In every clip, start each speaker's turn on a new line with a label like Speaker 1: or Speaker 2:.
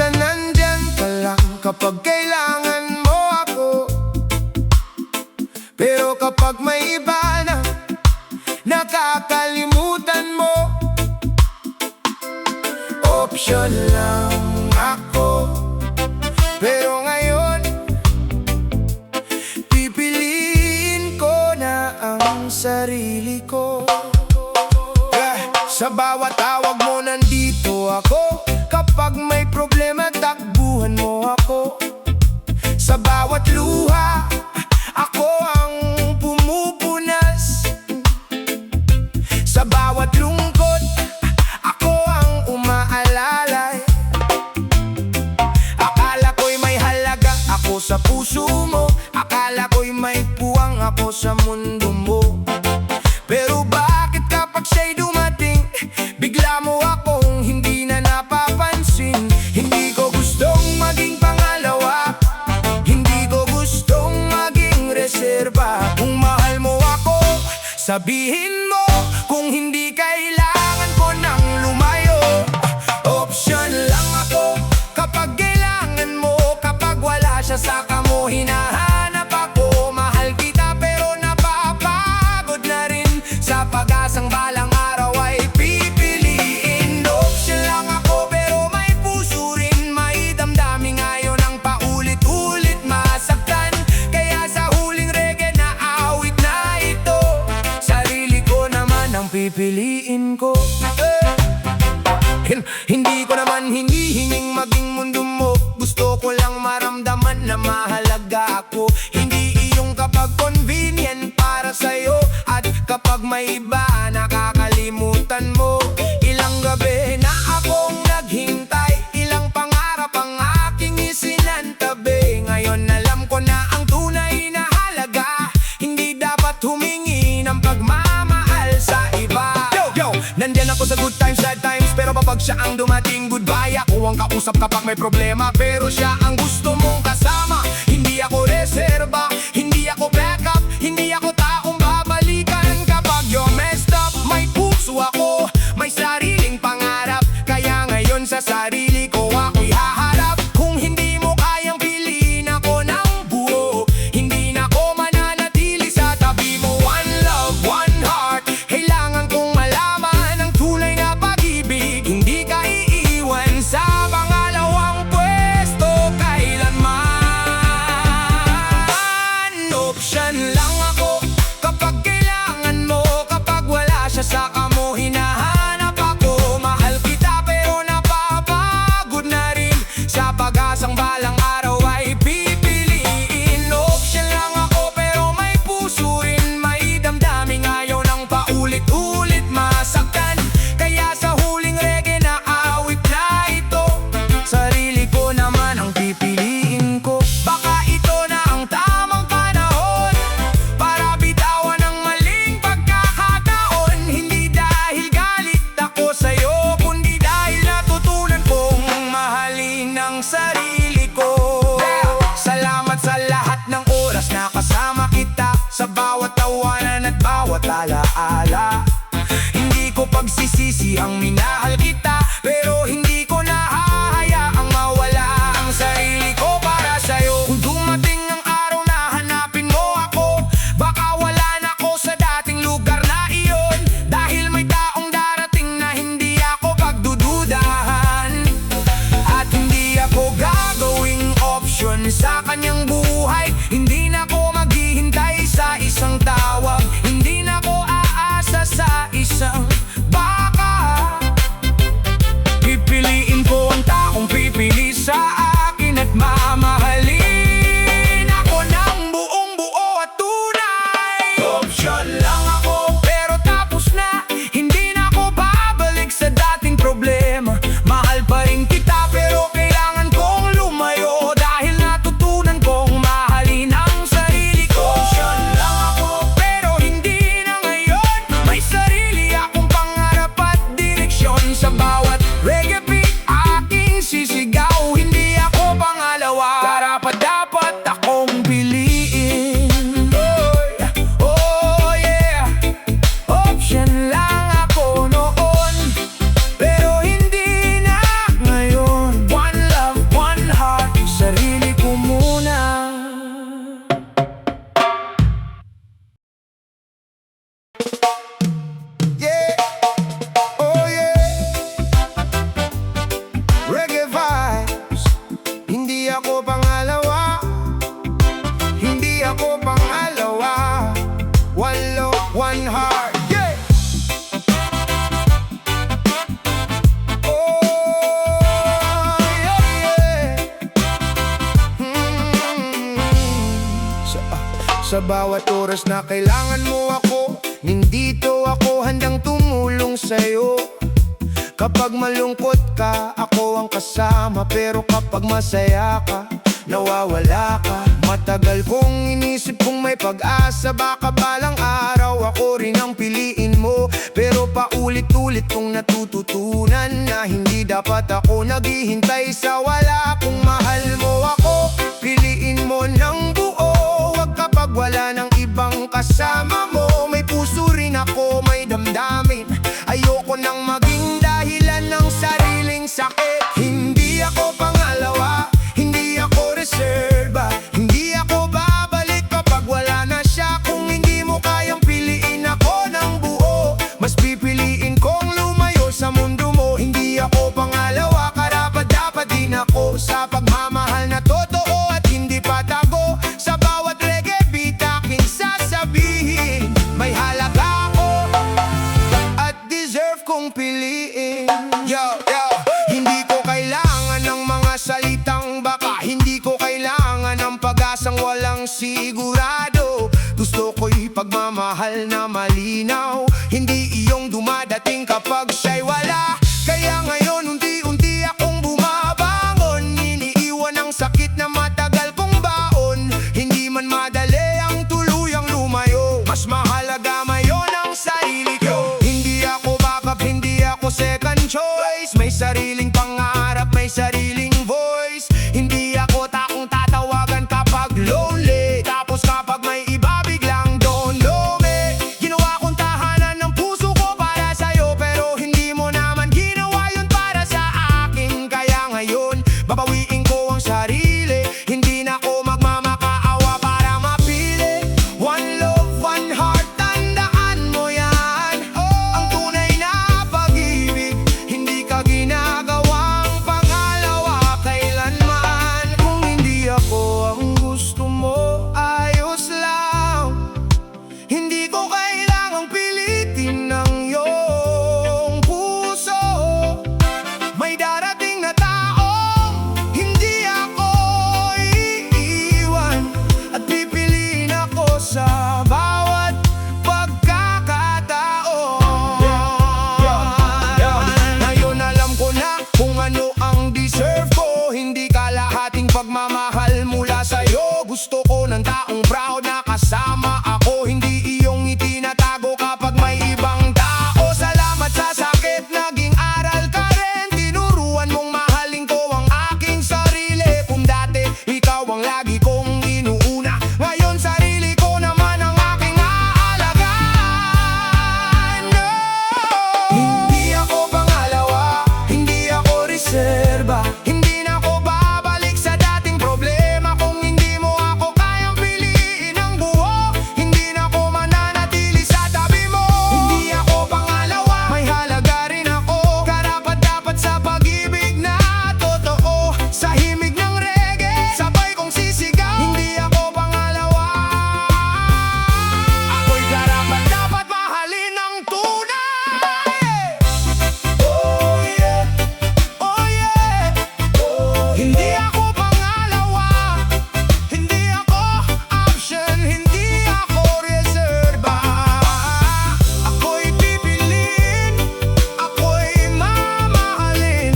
Speaker 1: Minsan nandyan ka lang kapag kailangan mo ako, pero kapag may iba na, nakakalimutan mo. Option lang ako, pero ngayon pipiliin ko na ang sarili ko. Sa bawat tawag mo nandito ako, kapag may problema takbuhan mo ako. Sa bawat luha ako ang pumupunas, sa bawat lungkot ako ang umaalalay. Akala ko'y may halaga ako sa puso mo, akala ko'y may puwang ako sa mundo mo. Pero bakit kapag siya'y dumating, bigla mo akong hindi na napapansin? Hindi ko gustong maging pangalawa, hindi ko gustong maging reserba. Kung mahal mo ako, sabihin mo. Kung hindi, kailangan ko nang lumayo. Option lang ako kapag kailangan mo, kapag wala siya saka mo hinahanap ako. Mahal kita pero napapagod na rin, sa pag-asang balang araw ay pipiliin. Option lang ako pero may puso rin, may damdamin ngayon ang paulit-ulit masaktan. Kaya sa huling reggae na awit na ito, sarili ko naman ang pipiliin ko. Hindi ko naman hinihinging maging mundo mo, gusto ko lang maramdaman na mahalaga ako. Hindi iyong kapag convenient para sa'yo, at kapag may iba nakakalimutan mo. Ilang gabi na akong naghintay, ilang pangarap ang aking isinantabi. Ngayon alam ko na ang tunay na halaga, hindi dapat humingi ng pagmamahal sa iba. Yo! Nandyan ako sa good times, sad times, pero kapag siya ang dumating, goodbye. Ako ang kausap kapag may problema, pero siya ang gusto mong kasama. Hindi ako reserba, hindi ako backup, hindi ako taong babalikan kapag you're messed up. May puso ako, may sariling pangarap, kaya ngayon sa sarili ko ako'y haharap. Kung hindi mo kayang piliin ako ng buo, hindi na ako mananatili sa tabi mo. One love, one heart, kailangan kong malaman ang tunay na pag-ibig. Hindi ka iiwan sa pangalawang pwesto kailanman. Option lang ako kapag kailangan mo, kapag wala siya saka mo hinahanap ako. Mahal kita pero napapagod na rin, sa pag-asang balang araw ay pipiliin. Option lang ako pero may puso rin, may damdamin ngayon ang paulit-ulit masaktan. Kaya sa huling reggae na awit na ito, sarili ko naman ang pipiliin ko. Baka ito na ang tamang panahon para bitawan ang maling pagkakataon. Hindi dahil galit ako sa'yo, kundi dahil natutunan kong mahalin ang sarili ko. Salamat sa lahat ng oras na kasama kita, sa bawat tawanan at bawat alaala. Hindi ko pagsisisi ang minahal kita, pero hindi ko nahahayaang mawala ang sarili ko para sa'yo. Kung dumating ang araw na hanapin mo ako, baka wala na ako sa dating lugar na iyon, dahil may taong darating na hindi ako pagdududahan. At hindi ako gagawing option sa kanyang buhay. Hindi na ako maghihintay sa isang tawag, hindi na ako aasa sa isang baka. Pipiliin ko ang taong pipili sa akin at mamahalin ako ng buong buo at tunay. Option lang ako pero tapos na, hindi na ako babalik sa dating problema. Mahal pa rin kita pero kailangan kong lumayo, dahil natutunan kong Sa bawat oras na kailangan mo ako, nandito ako handang tumulong sa'yo. Kapag malungkot ka, ako ang kasama. Pero kapag masaya ka, nawawala ka. Matagal kong inisip kung may pag-asa, baka balang araw ako rin ang piliin mo. Pero paulit-ulit kong natututunan na hindi dapat ako naghihintay sa wala. Kung mahal mo ako, piliin mo ng buo. Huwag kapag wala ng ibang kasama mo. May puso rin ako, may damdamin. Ayoko nang maging dahilan ng sariling sakit. Hindi ako pangalawa, hindi ako reserba. Hindi ako babalik kapag wala na siya. Kung hindi mo kayang piliin ako ng buo, mas pipiliin kong lumayo sa mundo mo. Hindi ako pangalawa, karapat-dapat din ako sa pagmamahal na totoo at hindi patago. Sa bawat reggae beat aking sasabihin, may halaga ako at deserve kong piliin. Hindi ko kailangan ng mga salitang baka, hindi ko kailangan ng pag-asang walang sigurado. Gusto ko'y pagmamahal na malinaw, hindi iyong dumadating kapag siya'y wala. Kaya ngayon unti-unti akong bumabangon, iniiwan ang sakit na matagal kong baon. Hindi man madali ang tuluyang lumayo, mas mahalaga mayon ang sarili ko. Hindi ako backup, hindi ako second choice. May sariling pangarap, may sariling voice. Hindi ako takong tatawagan kapag lonely, tapos kapag may iba biglang don't know me. Ginawa kong tahanan ng puso ko para sa'yo, pero hindi mo naman ginawa yun para sa akin. Kaya ngayon, babawiin ko ang sarili. Hindi na ako magmamakaawa para mapili. One love, one heart, tandaan mo yan. Ang tunay na pag-ibig, hindi ka ginagawang pangalawa kailanman. Kung hindi ako ang gusto mo, ayos lang. Hindi ko kailangang pilitin ng iyong puso. May darating na tao, hindi ako iiwan. At pipiliin ako sa bawat pagkakataon. Ngayon alam ko na kung ano ang deserve ko. Hindi kalahating pagmamahal mula sa'yo. Gusto ko ng taong proud na kasama ako, hindi iyong itinatago kapag may ibang tao. Salamat sa sakit, naging aral ka rin. Tinuruan mong mahalin ko ang aking sarili. Kung dati ikaw ang lagi kong inuuna, ngayon sarili ko naman ang aking aalagaan. No! Hindi ako pangalawa, hindi ako reserba. Hindi na ako babalik sa dating problema. Kung hindi mo ako kayang piliin ng buo, hindi na ako mananatili sa tabi mo. Hindi ako pangalawa, may halaga rin ako. Karapat-dapat sa pag-ibig na totoo. Sa himig ng reggae, sabay kong sisigaw. Hindi ako pangalawa, ako'y karapat-dapat mahalin ng tunay. Oh yeah, oh yeah, oh. Hindi ako pangalawa, hindi ako option, hindi ako reserba. Ako'y pipiliin, ako'y mamahalin.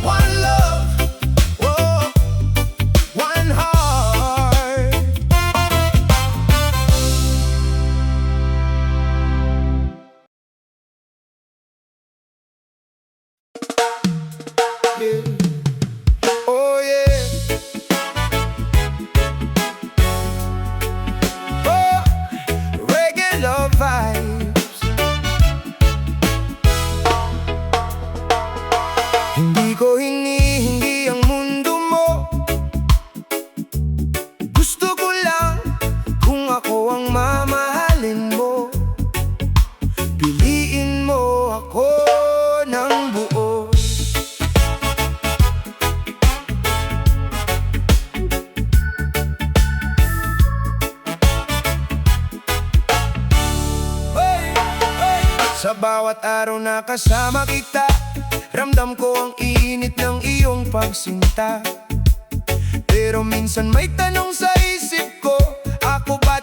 Speaker 1: One love, oh, one heart. Yeah. Oh yeah. Oh, reggae love vibes. Hindi ko hinihingi ang mundo mo. Gusto ko lang kung ako ang mamahalin mo. Piliin mo ako ng buo. Sa bawat araw na kasama kita, ramdam ko ang init ng iyong pagsinta. Pero minsan may tanong sa isip ko, ako ba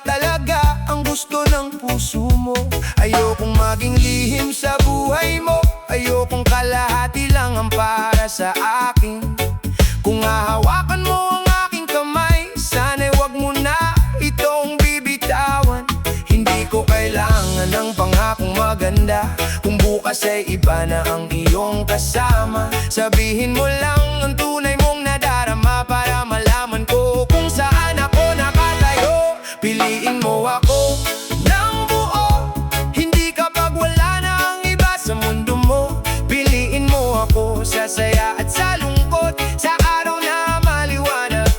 Speaker 1: gusto ng puso mo. Ayokong maging lihim sa buhay mo. Ayokong kalahati lang ang para sa akin. Kung hahawakan mo ang aking kamay, sana'y wag mo na itong bibitawan. Hindi ko kailangan ng pangakong maganda kung bukas ay iba na ang iyong kasama. Sabihin mo lang ang tunay mong nadarama para malaman ko kung saan ako nakatayo. Piliin mo ako ng buo, hindi kapag wala na ang iba sa mundo mo. Piliin mo ako sa saya at sa lungkot, sa araw na maliwanag,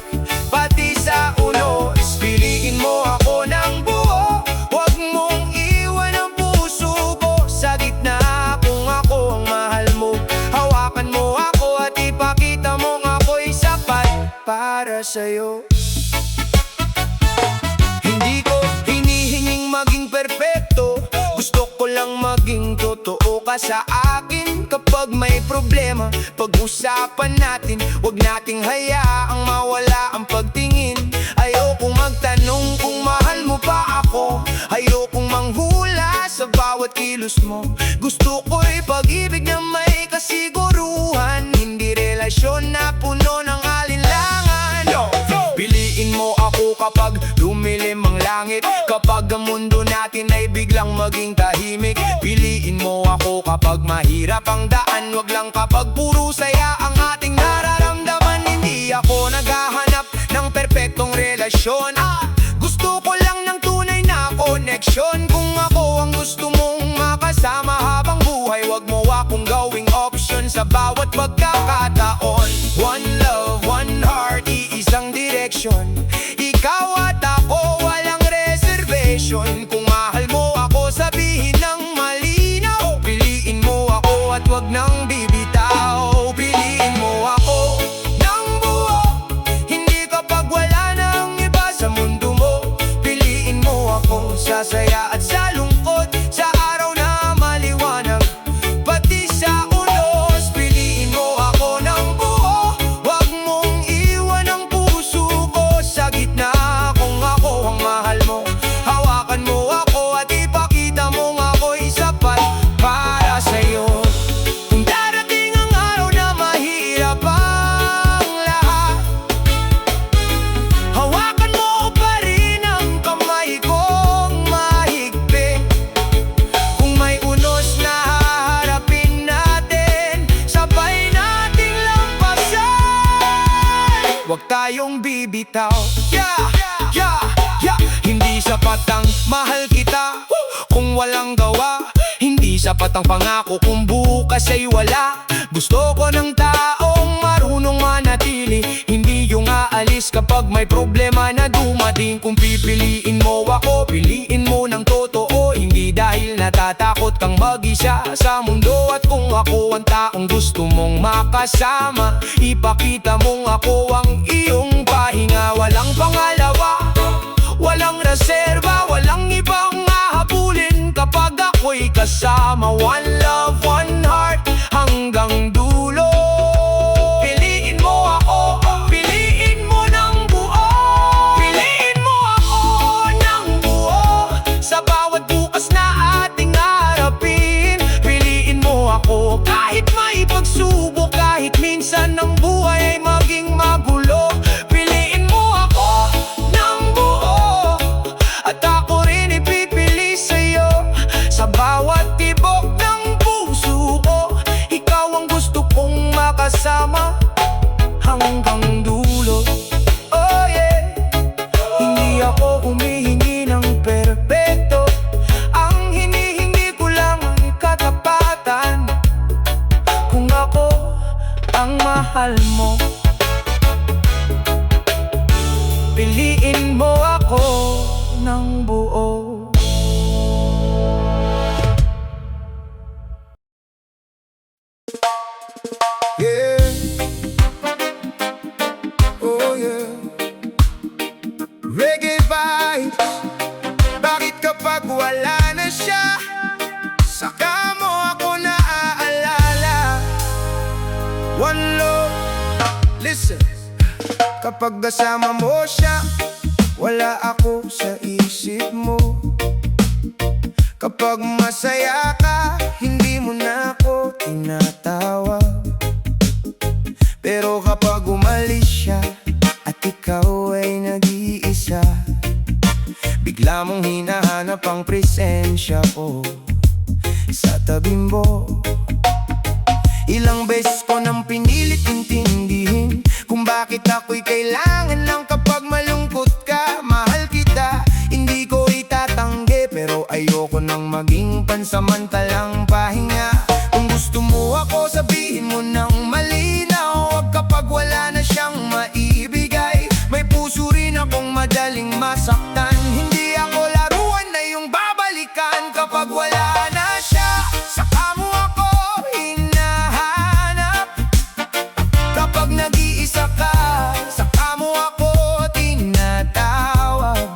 Speaker 1: pati sa unos. Piliin mo ako ng buo, huwag mong iwan ang puso ko sa gitna. Kung ako ang mahal mo, hawakan mo ako at ipakita mong ako'y sapat para sa'yo. Hindi ko hinihinging maging perpekto, gusto ko lang maging totoo ka sa akin. Kapag may problema, pag-usapan natin, huwag nating hayaang mawala ang pagtingin. Ayokong magtanong kung mahal mo pa ako, ayokong manghula sa bawat kilos mo. Gusto ko'y pag-ibig na may kasiguruhan, hindi relasyon na puno ng alinlangan. Piliin mo ako kapag lumilim ang langit, kapag ang mundo natin ay biglang maging tahimik. Piliin mo ako kapag mahirap ang daan, wag lang kapag puro saya ang ating nararamdaman. Hindi ako naghahanap ng perpektong relasyon, gusto ko lang ng tunay na koneksyon. Kung ako ang gusto mong makasama habang buhay, wag mo akong gawing option sa bawat pagkakataon. One love, one heart, iisang direksyon, ikaw at ako, walang reservation. Kung mahal mo ako, sabihin ng malinaw. Piliin mo ako at wag nang bibitaw. Piliin mo ako ng buo, hindi kapag wala nang iba sa mundo mo. Piliin mo ako sa saya at sa lungkot, sa araw na maliwanag, pati sa unos. Piliin mo ako ng buo, wag mong iwan ang puso ko sa gitna. Kung ako ang mahal mo, hawakan mo ako at ipakita mong ako'y sapat para sa'yo. Kung darating ang araw na mahirap ang lahat, hawakan mo pa rin ang kamay kong mahigpit. Kung may unos na haharapin natin, sabay nating lampasan. Huwag tayong bibitaw, yeah, yeah, yeah. Hindi sapat ang mahal kita kung walang gawa, hindi sapat ang pangako kung bukas ay wala. Gusto ko ng taong marunong manatili, hindi yung aalis kapag may problema na dumating. Kung pipiliin mo ako, piliin mo ng totoo, hindi dahil natatakot kang mag-isa sa mundo. At kung ako ang taong gusto mong makasama, ipakita mong ako ang iyong pahinga. Walang pangalawa, walang reserba, walang ibang hahabulin kapag ako'y kasama. One love, one heart, hanggang dulo. Piliin mo ako, piliin mo ng buo. Piliin mo ako ng buo, sa bawat bukas na ating harapin. Piliin mo ako kahit may pagsubok, kahit minsan ang buhay ay maging magulo. Piliin mo ako ng buo, at ako rin ipipili sa'yo. Sa bawat tibok ng puso ko, ikaw ang gusto kong makasama hanggang dulo. Oh yeah, hindi ako humihingi ng perpekto, ang hinihingi ko lang ay katapatan. Kung ako ang mahal mo, piliin mo ako ng buo. Yeah, oh yeah, reggae vibes. Bakit kapag wala na siya, saka mo ako naaalala? One love, listen. Kapag kasama mo siya, wala ako sa isip mo. Kapag masaya ka, hindi mo na ako tinatawag. Pero kapag umalis siya at ikaw ay nag-iisa, bigla mong hinahanap ang presensya ko sa tabi mo. Ilang beses ko nang pinilit intindihin kung bakit ako'y kailangan lang kapag malungkot ka. Mahal kita, hindi ko itatanggi, pero ayoko nang maging pansamantalang pahinga. Kung gusto mo ako, sabihin mo nang malinaw. Huwag kapag wala na siyang maibigay. May puso rin akong madaling masaktan. Hindi ako laruan na yung babalikan. Kapag wala na siya, saka mo ako hinahanap. Kapag nag-iisa ka, saka mo ako tinatawag.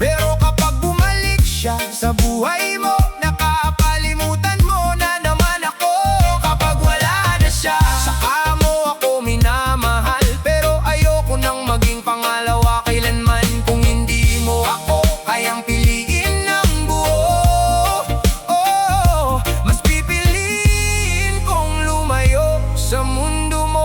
Speaker 1: Pero kapag bumalik siya sa buhay mo, nakakalimutan mo na naman ako. Kapag wala na siya, saka mo ako minamahal. Pero ayoko nang maging pangalawa kailanman. Kung hindi mo ako kayang piliin ng buo, mas pipiliin kong lumayo sa mundo mo.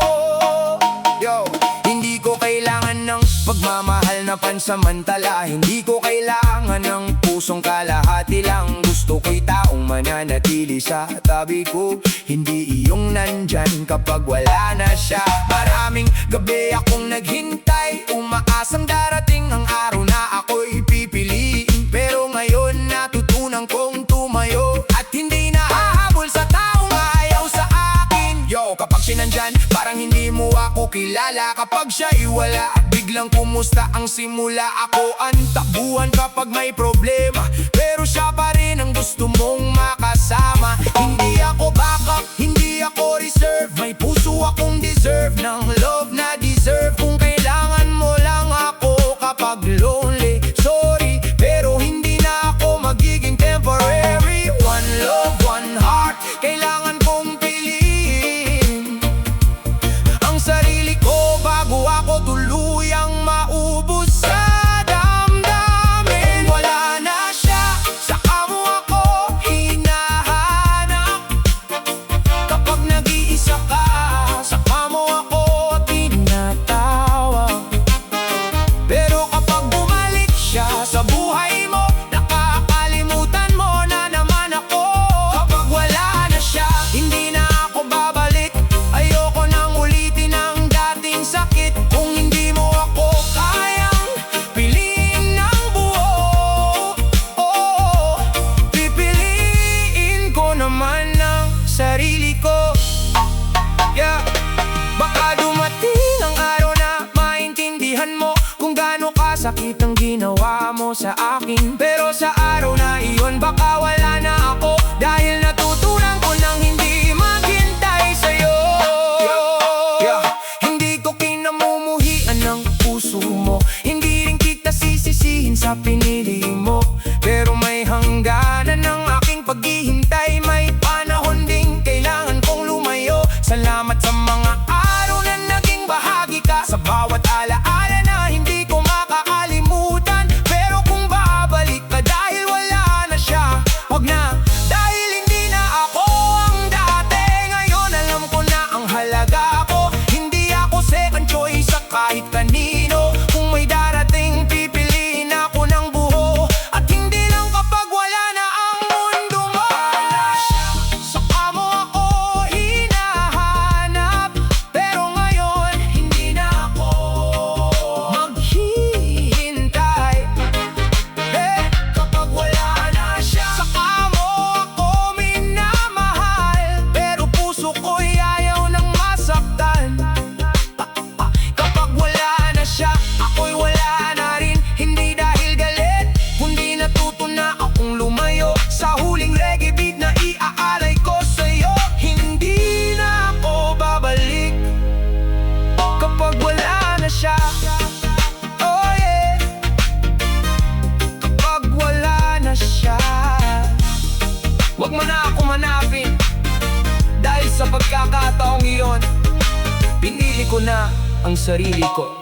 Speaker 1: Hindi ko kailangan ng pagmamahal na pansamantala. Hindi ko kailangan ng pusong kalahati lang. Gusto ko'y taong mananatili sa tabi ko, hindi iyong nandyan kapag wala na siya. Maraming gabi akong naghintay, umaasang darating ang araw na ako'y pipiliin. Pero ngayon natutunan kong tumayo at hindi na hahabol sa taong ayaw sa akin. Kapag siya nandyan, parang hindi mo ako kilala. Kapag siya'y wala, biglang kumusta ang simula. Ako ang takbuhan kapag may problema, pero siya pa rin ang gusto mong makasama. Hindi ako backup, hindi ako reserve. May puso akong deserve ng love na deserve. Kung kailangan mo lang ako kapag lonely, sorry, pero hindi na ako magiging temporary. One love, one heart, kailangan kong piliin ang sarili ko bago ako tuluyang maubos sa damdamin. Wala na siya, saka mo ako hinahanap. Kapag nag-iisa ka, saka mo ako tinatawag. Pero kapag bumalik siya sa buhay mo, nakakalimutan mo na naman ako. Kapag wala na siya, hindi na ako babalik. Ayoko nang ulitin ang dating sakit. Kung hindi mo ako kayang piliin ng buo, pipiliin ko naman ang sarili ko. Baka dumating ang araw na maintindihan mo kung gaano kasakit ang ginawa mo sa akin. Pero sa araw na iyon, baka wala na ako, dahil natutunan ko nang hindi maghintay sa'yo. Hindi ko kinamumuhian ng puso mo, hindi rin kita sisisihin sa pinili mo. Pero may hangganan ng aking paghihintay. May panahon ding kailangan kong lumayo. Salamat sa mga araw na naging bahagi ka, sa bawat alaala na hindi ko makakalimutan. Pero kung babalik ka dahil wala na siya, wag na, dahil hindi na ako ang dati. Ngayon alam ko na ang halaga ko, hindi ako second choice sa kahit kanino. Kung may darating, pipiliin ako ng buo, at hindi lang kapag wala na ang mundo mo. Saka mo ako hinahanap, pero ngayon hindi na ako maghihintay. Kapag wala na siya, saka mo ako minamahal. Pero puso ko'y ayaw nang masaktan. Kapag wala na siya, ako'y wala na rin. Hindi dahil galit, kundi natuto na akong lumayo sa huling reggae beat na iaalay ko sa'yo. Hindi na ako babalik kapag wala na siya. Kapag wala na siya, wag mo na ako hanapin, dahil sa pagkakataong iyon, pinili ko na ang sarili ko.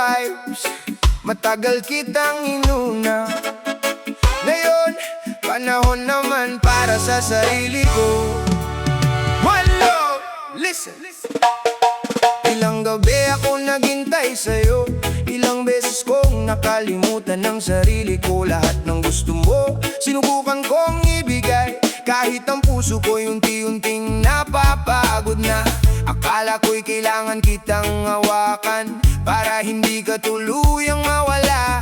Speaker 1: vibes, matagal kitang inuna. Ngayon, panahon naman para sa sarili ko. One love, listen. Ilang gabi ako naghintay sa'yo, ilang beses kong nakalimutan ng sarili ko. Lahat ng gusto mo, sinubukan kong ibigay, kahit ang puso ko'y unti-unting napapagod na. Akala ko'y kailangan kitang hawakan para hindi ka tuluyang mawala.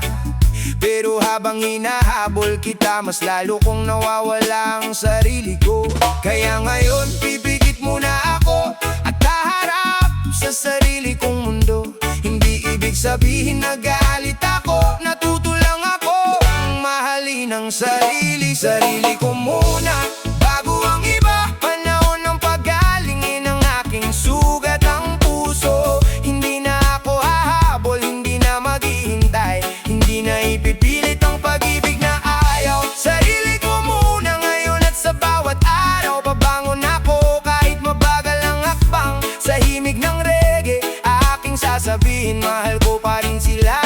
Speaker 1: Pero habang hinahabol kita, mas lalo kong nawawala ang sarili ko. Kaya ngayon, pipikit muna ako at haharap sa sarili kong mundo. Hindi ibig sabihin nagalit ako, natuto lang ako mahalin ang sarili. Sarili ko muna bago ang iba. Panahon ng paggalingin ang aking sugat ang puso. Hindi na ako hahabol, hindi na maghihintay, hindi na ipipilit ang pag-ibig na ayaw. Sarili ko muna ngayon at sa bawat araw pabangon ako, kahit mabagal ang hakbang sa himig ng reggae. Aking sasabihin, mahal ko pa rin sila,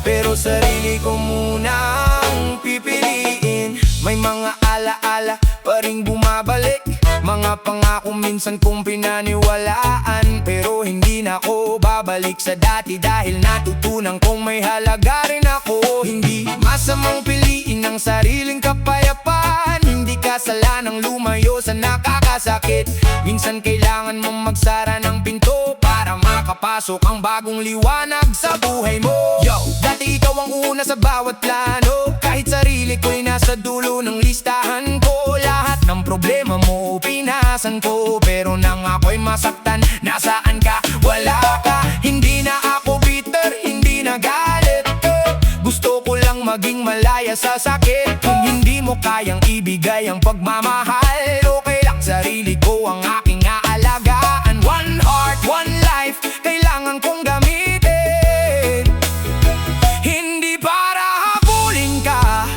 Speaker 1: pero sarili ko muna ang pipiliin. May mga alaala pa rin bumabalik, mga pangako minsan kong pinaniwalaan, pero hindi na ako babalik sa dati dahil natutunan kong may halaga rin ako. Hindi masamang piliin ang sariling kapayapaan, hindi kasalanang lumayo sa nakakasakit. Minsan kailangan mong magsara ng pinto para makapasok ang bagong liwanag sa buhay mo. Yo, dati ikaw ang una sa bawat plano, kahit sarili ko'y nasa dulo ng listahan ko. Lahat ng problema mo pinasan ko, pero nang ako'y masaktan, nasaan ka? Wala ka. Hindi na ako bitter, hindi na galit, gusto ko lang maging malaya sa sakit. Kung hindi mo kayang ibigay ang pagmamahal, okay lang, sarili ko ang aking aalagaan. One heart, one life, kailangan kong gamitin. Hindi para habulin ka,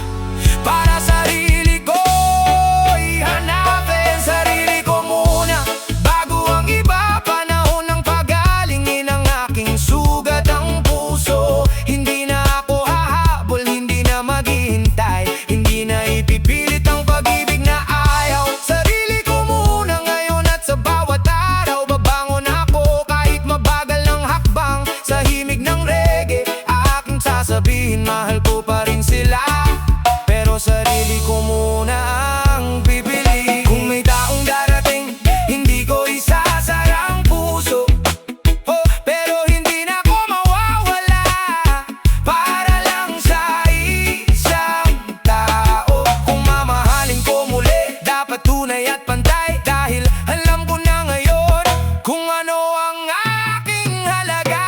Speaker 1: para sarili ko ihanapin. Sarili ko muna bago ang iba. Panahon ng pagalingin ang aking sugat ang puso. Hindi na ako hahabol, hindi na maghihintay, hindi na ipipilit ang pag-ibig na ayaw. Sarili ko muna ngayon at sa bawat araw babangon ako, kahit mabagal ang hakbang sa himig ng reggae. Aking sasabihin, mahal ko pa rin sila, pero sarili ko muna ang pipili. Kung may taong darating, hindi ko isasara ang puso, pero hindi na ako mawawala para lang sa isang tao. Kung mamahalin ko muli, dapat tunay at pantay, dahil alam ko na ngayon kung ano ang aking halaga.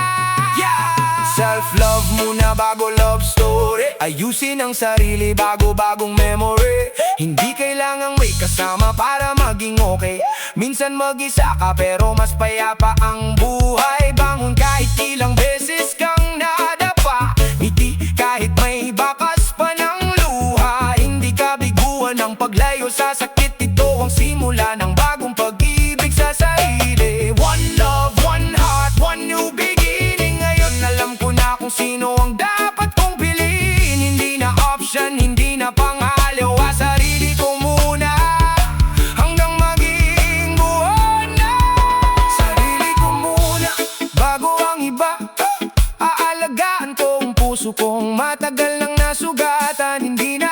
Speaker 1: Self-love muna bago love story, ayusin ang sarili bago bagong memory. Hindi kailangang may kasama para maging okay, minsan mag-isa ka pero mas payapa ang buhay. Bangon kahit ilang beses kang nadapa, ngiti kahit may bakas pa ng luha. Hindi ka biguan ng paglayo sa sakit, ito ang simula ng bagong pag-ibig sa sarili. One love, one heart, one new beginning. Ngayon alam ko na kung sino ang dapat kong piliin. Hindi na option, hindi na pangalawa. Sarili ko muna hanggang maging buo na. Sarili ko muna bago ang iba. Aalagaan ko ang puso kong matagal nang nasugatan. Hindi na